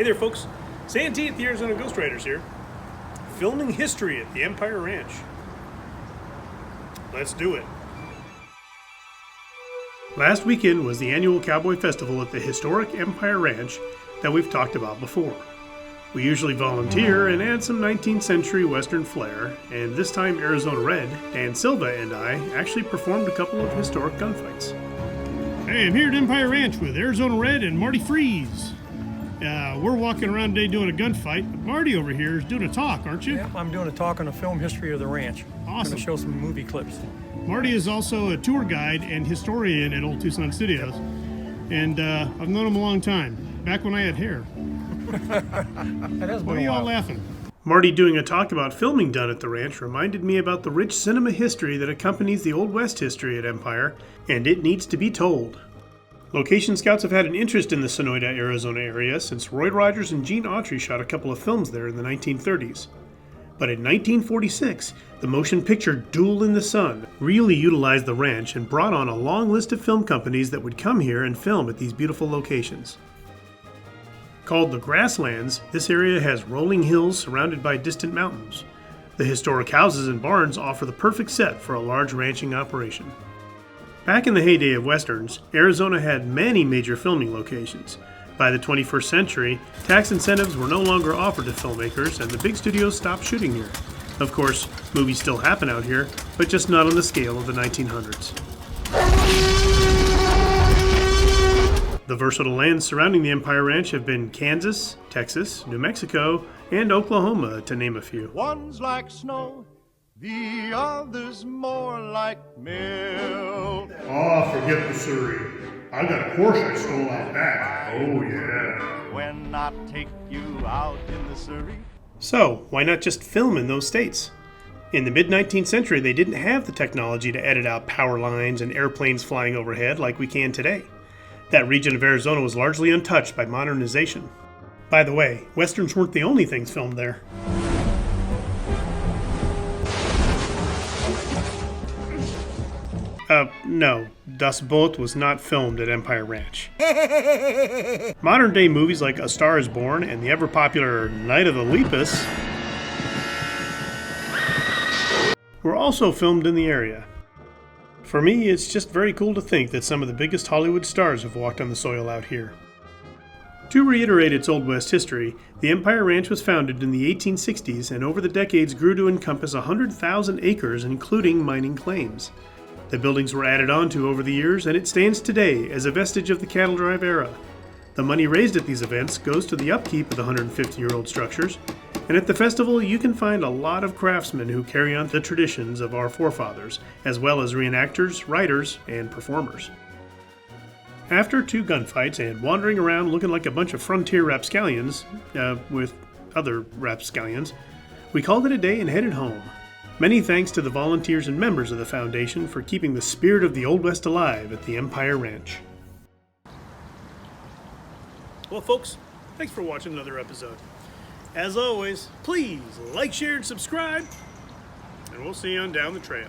Hey there, folks. Santee at the Arizona Ghostriders here, filming history at the Empire Ranch. Let's do it. Last weekend was the annual Cowboy Festival at the historic Empire Ranch that we've talked about before. We usually volunteer and add some 19th century Western flair, and this time Arizona Red, Dan Silva, and I actually performed a couple of historic gunfights. Hey, I'm here at Empire Ranch with Arizona Red and Marty Freese. We're walking around today doing a gunfight, but Marty over here is doing a talk, aren't you? Yep, I'm doing a talk on the film history of the ranch. Awesome. I'm going to show some movie clips. Marty is also a tour guide and historian at Old Tucson Studios, and I've known him a long time, back when I had hair. Why are you all laughing? Marty doing a talk about filming done at the ranch reminded me about the rich cinema history that accompanies the Old West history at Empire, and it needs to be told. Location scouts have had an interest in the Sonoyta, Arizona area since Roy Rogers and Gene Autry shot a couple of films there in the 1930s. But in 1946, the motion picture Duel in the Sun really utilized the ranch and brought on a long list of film companies that would come here and film at these beautiful locations. Called the Grasslands, this area has rolling hills surrounded by distant mountains. The historic houses and barns offer the perfect set for a large ranching operation. Back in the heyday of Westerns, Arizona had many major filming locations. By the 21st century, tax incentives were no longer offered to filmmakers and the big studios stopped shooting here. Of course, movies still happen out here, but just not on the scale of the 1900s. The versatile lands surrounding the Empire Ranch have been Kansas, Texas, New Mexico, and Oklahoma, to name a few. One's like snow, the other's more like milk. Oh, forget the Surrey. I got a Porsche I stole out back. Oh, yeah. When I take you out in the Surrey. So, why not just film in those states? In the mid-19th century, they didn't have the technology to edit out power lines and airplanes flying overhead like we can today. That region of Arizona was largely untouched by modernization. By the way, Westerns weren't the only things filmed there. No, Das Boot was not filmed at Empire Ranch. Modern-day movies like A Star is Born and the ever-popular Night of the Lepus were also filmed in the area. For me, it's just very cool to think that some of the biggest Hollywood stars have walked on the soil out here. To reiterate its Old West history, the Empire Ranch was founded in the 1860s and over the decades grew to encompass 100,000 acres, including mining claims. The buildings were added on to over the years, and it stands today as a vestige of the cattle drive era. The money raised at these events goes to the upkeep of the 150-year-old structures, and at the festival you can find a lot of craftsmen who carry on the traditions of our forefathers, as well as reenactors, writers, and performers. After 2 gunfights and wandering around looking like a bunch of frontier rapscallions, with other rapscallions, we called it a day and headed home. Many thanks to the volunteers and members of the Foundation for keeping the spirit of the Old West alive at the Empire Ranch. Well, folks, thanks for watching another episode. As always, please like, share, and subscribe, and we'll see you on down the trail.